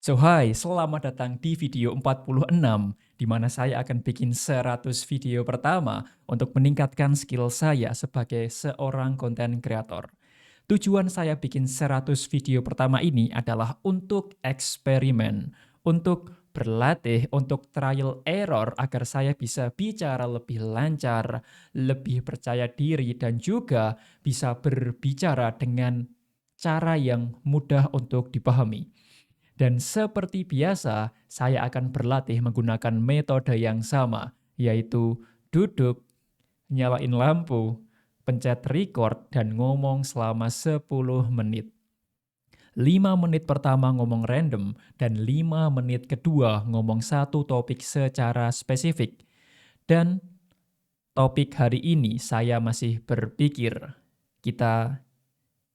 So, hai, selamat datang di video 46, di mana saya akan bikin 100 video pertama untuk meningkatkan skill saya sebagai seorang konten kreator. Tujuan saya bikin 100 video pertama ini adalah untuk eksperimen, untuk berlatih, untuk trial error agar saya bisa bicara lebih lancar, lebih percaya diri, dan juga bisa berbicara dengan cara yang mudah untuk dipahami. Dan seperti biasa, saya akan berlatih menggunakan metode yang sama, yaitu duduk, nyalain lampu, pencet record, dan ngomong selama 10 menit. 5 menit pertama ngomong random, dan 5 menit kedua ngomong satu topik secara spesifik. Dan topik hari ini saya masih berpikir, kita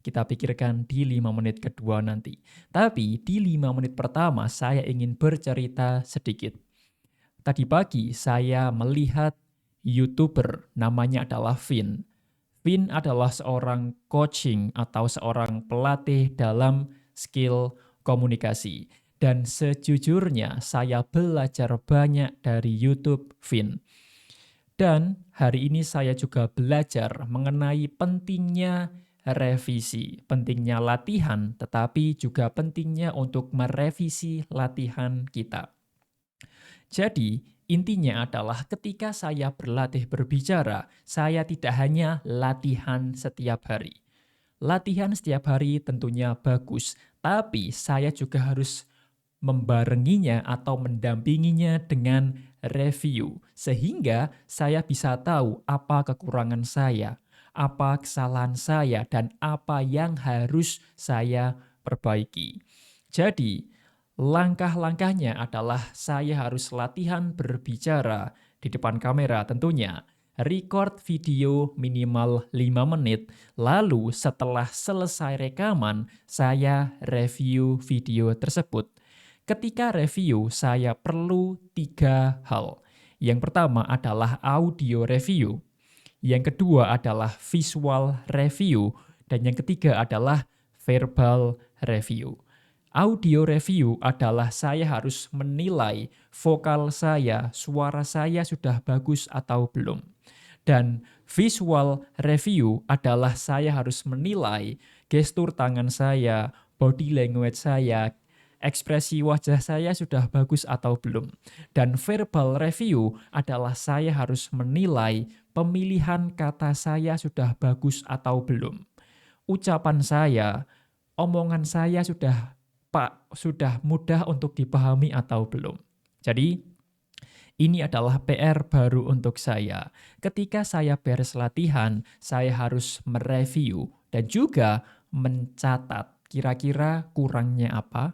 kita pikirkan di 5 menit kedua nanti. Tapi di 5 menit pertama saya ingin bercerita sedikit. Tadi pagi saya melihat YouTuber namanya adalah Vin. Vin adalah seorang coaching atau seorang pelatih dalam skill komunikasi. Dan sejujurnya saya belajar banyak dari YouTube Vin. Dan hari ini saya juga belajar mengenai pentingnya revisi, pentingnya latihan, tetapi juga pentingnya untuk merevisi latihan kita. Jadi, intinya adalah ketika saya berlatih berbicara, saya tidak hanya latihan setiap hari. Latihan setiap hari tentunya bagus, tapi saya juga harus membarenginya atau mendampinginya dengan review, sehingga saya bisa tahu apa kekurangan saya, apa kesalahan saya, dan apa yang harus saya perbaiki. Jadi, langkah-langkahnya adalah saya harus latihan berbicara di depan kamera tentunya, record video minimal 5 menit, lalu setelah selesai rekaman, saya review video tersebut. Ketika review, saya perlu 3 hal. Yang pertama adalah audio review, yang kedua adalah visual review, dan yang ketiga adalah verbal review. Audio review adalah saya harus menilai vokal saya, suara saya sudah bagus atau belum. Dan visual review adalah saya harus menilai gestur tangan saya, body language saya, ekspresi wajah saya sudah bagus atau belum. Dan verbal review adalah saya harus menilai pemilihan kata saya sudah bagus atau belum. Ucapan saya, omongan saya sudah mudah untuk dipahami atau belum. Jadi, ini adalah PR baru untuk saya. Ketika saya beres latihan, saya harus mereview dan juga mencatat kira-kira kurangnya apa,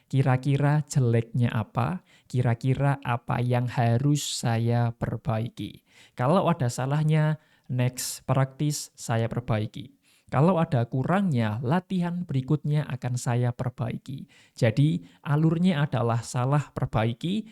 kira-kira jeleknya apa, kira-kira apa yang harus saya perbaiki. Kalau ada salahnya, next practice saya perbaiki. Kalau ada kurangnya, latihan berikutnya akan saya perbaiki. Jadi, alurnya adalah salah perbaiki,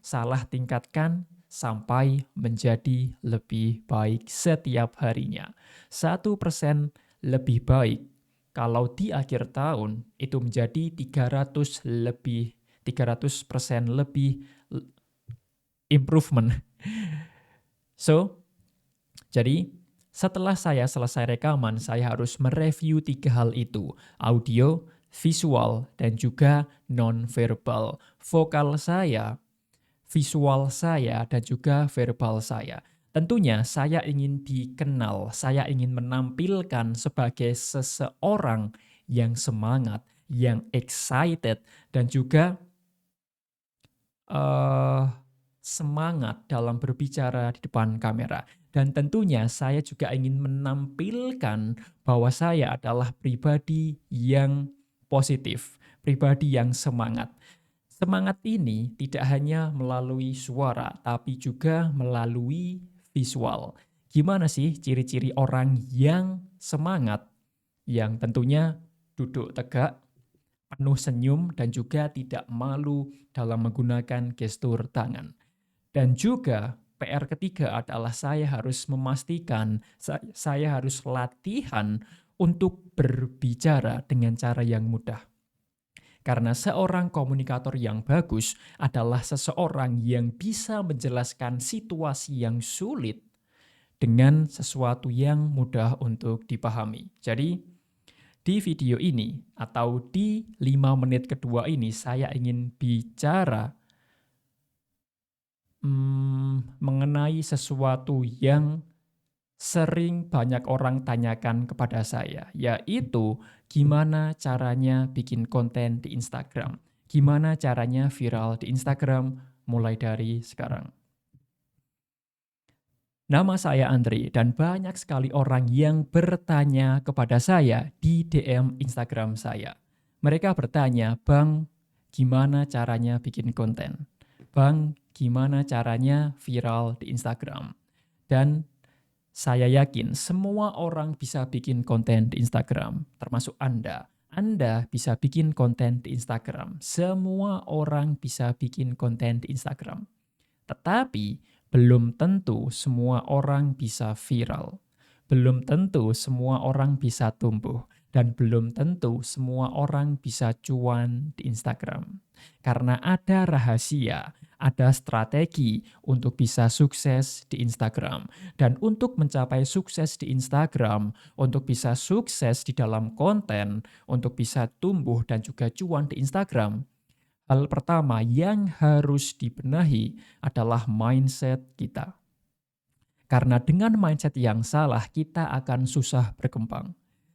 salah tingkatkan, sampai menjadi lebih baik setiap harinya. 1% lebih baik. Kalau di akhir tahun, itu menjadi 300% lebih improvement. So, jadi setelah saya selesai rekaman, saya harus mereview 3 hal itu, audio, visual, dan juga non-verbal. Vokal saya, visual saya, dan juga verbal saya. Tentunya saya ingin dikenal, saya ingin menampilkan sebagai seseorang yang semangat, yang excited, dan juga uh, semangat dalam berbicara di depan kamera. Dan tentunya saya juga ingin menampilkan bahwa saya adalah pribadi yang positif, pribadi yang semangat. Semangat ini tidak hanya melalui suara, tapi juga melalui visual. Gimana sih ciri-ciri orang yang semangat? Yang tentunya duduk tegak, penuh senyum, dan juga tidak malu dalam menggunakan gestur tangan. Dan juga PR ketiga adalah saya harus memastikan, saya harus latihan untuk berbicara dengan cara yang mudah. Karena seorang komunikator yang bagus adalah seseorang yang bisa menjelaskan situasi yang sulit dengan sesuatu yang mudah untuk dipahami. Jadi, di video ini atau di 5 menit kedua ini saya ingin bicara mengenai sesuatu yang sering banyak orang tanyakan kepada saya, yaitu gimana caranya bikin konten di Instagram? Gimana caranya viral di Instagram mulai dari sekarang? Nama saya Andre dan banyak sekali orang yang bertanya kepada saya di DM Instagram saya. Mereka bertanya, "Bang, gimana caranya bikin konten? Bang, gimana caranya viral di Instagram?" Dan saya yakin semua orang bisa bikin konten di Instagram, termasuk Anda. Anda bisa bikin konten di Instagram. Semua orang bisa bikin konten di Instagram. Tetapi belum tentu semua orang bisa viral. Belum tentu semua orang bisa tumbuh. Dan belum tentu semua orang bisa cuan di Instagram. Karena ada rahasia, ada strategi untuk bisa sukses di Instagram. Dan untuk mencapai sukses di Instagram, untuk bisa sukses di dalam konten, untuk bisa tumbuh dan juga cuan di Instagram, hal pertama yang harus dibenahi adalah mindset kita. Karena dengan mindset yang salah, kita akan susah berkembang.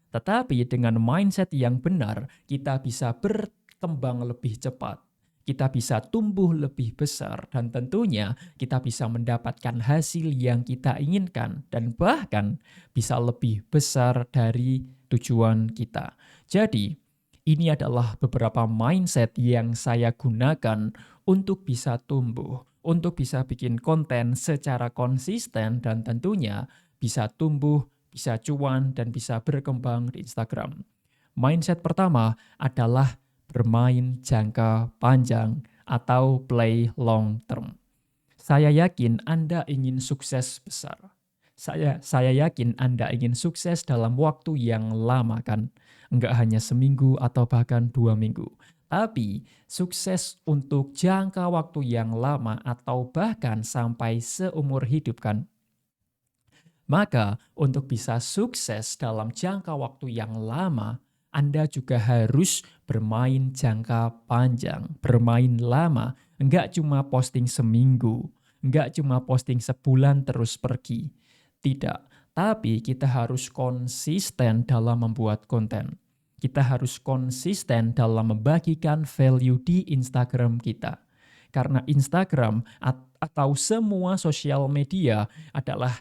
Tetapi dengan mindset yang benar, kita bisa berkembang lebih cepat. Kita bisa tumbuh lebih besar dan tentunya kita bisa mendapatkan hasil yang kita inginkan dan bahkan bisa lebih besar dari tujuan kita. Jadi, ini adalah beberapa mindset yang saya gunakan untuk bisa tumbuh, untuk bisa bikin konten secara konsisten dan tentunya bisa tumbuh, bisa cuan, dan bisa berkembang di Instagram. Mindset pertama adalah bermain jangka panjang atau play long term. Saya yakin Anda ingin sukses besar. Saya yakin Anda ingin sukses dalam waktu yang lama kan? Enggak hanya seminggu atau bahkan 2 minggu. Tapi sukses untuk jangka waktu yang lama atau bahkan sampai seumur hidup kan? Maka untuk bisa sukses dalam jangka waktu yang lama, Anda juga harus bermain jangka panjang, bermain lama. Enggak cuma posting seminggu, enggak cuma posting sebulan terus pergi. Tidak, tapi kita harus konsisten dalam membuat konten. Kita harus konsisten dalam membagikan value di Instagram kita. Karena Instagram atau semua sosial media adalah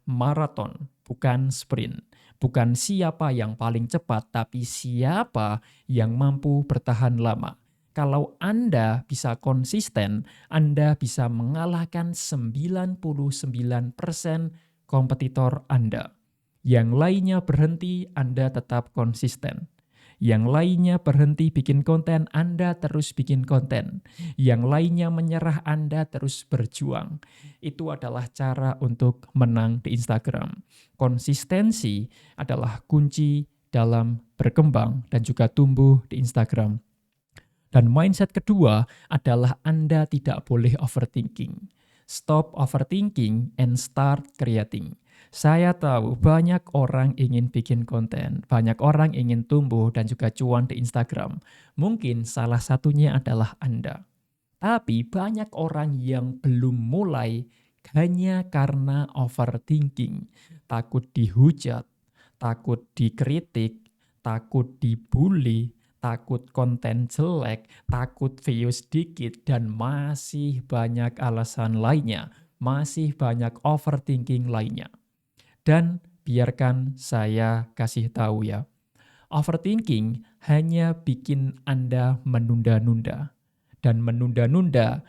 maraton, bukan sprint. Bukan siapa yang paling cepat, tapi siapa yang mampu bertahan lama. Kalau Anda bisa konsisten, Anda bisa mengalahkan 99% kompetitor Anda. Yang lainnya berhenti, Anda tetap konsisten. Yang lainnya berhenti bikin konten, Anda terus bikin konten. Yang lainnya menyerah, Anda terus berjuang. Itu adalah cara untuk menang di Instagram. Konsistensi adalah kunci dalam berkembang dan juga tumbuh di Instagram. Dan mindset kedua adalah Anda tidak boleh overthinking. Stop overthinking and start creating. Saya tahu banyak orang ingin bikin konten, banyak orang ingin tumbuh dan juga cuan di Instagram. Mungkin salah satunya adalah Anda. Tapi banyak orang yang belum mulai hanya karena overthinking. Takut dihujat, takut dikritik, takut dibully, takut konten jelek, takut views dikit, dan masih banyak alasan lainnya. Masih banyak overthinking lainnya. Dan biarkan saya kasih tahu ya, overthinking hanya bikin Anda menunda-nunda. Dan menunda-nunda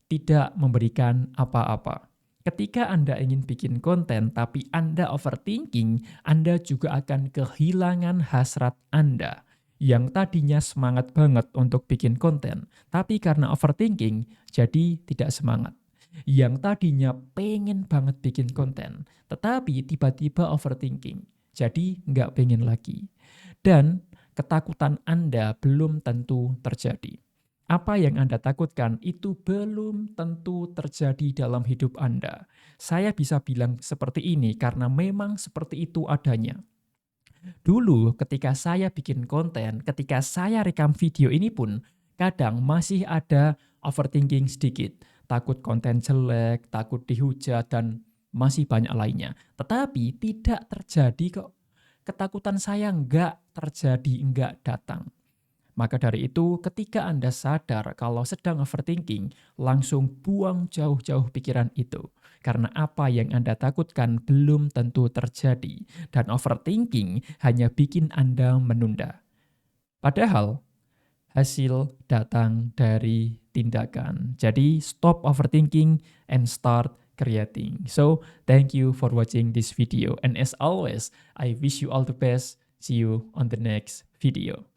tidak memberikan apa-apa. Ketika Anda ingin bikin konten tapi Anda overthinking, Anda juga akan kehilangan hasrat Anda. Yang tadinya semangat banget untuk bikin konten, tapi karena overthinking, jadi tidak semangat. Yang tadinya pengen banget bikin konten, tetapi tiba-tiba overthinking, jadi nggak pengen lagi. Dan ketakutan Anda belum tentu terjadi. Apa yang Anda takutkan itu belum tentu terjadi dalam hidup Anda. Saya bisa bilang seperti ini karena memang seperti itu adanya. Dulu ketika saya bikin konten, ketika saya rekam video ini pun, kadang masih ada overthinking sedikit. Takut konten jelek, takut dihujat, dan masih banyak lainnya. Tetapi tidak terjadi kok. Ketakutan saya enggak terjadi, enggak datang. Maka dari itu, ketika Anda sadar kalau sedang overthinking, langsung buang jauh-jauh pikiran itu. Karena apa yang Anda takutkan belum tentu terjadi, dan overthinking hanya bikin Anda menunda. Padahal, hasil datang dari tindakan. Jadi, stop overthinking and start creating. So, thank you for watching this video. And as always, I wish you all the best. See you on the next video.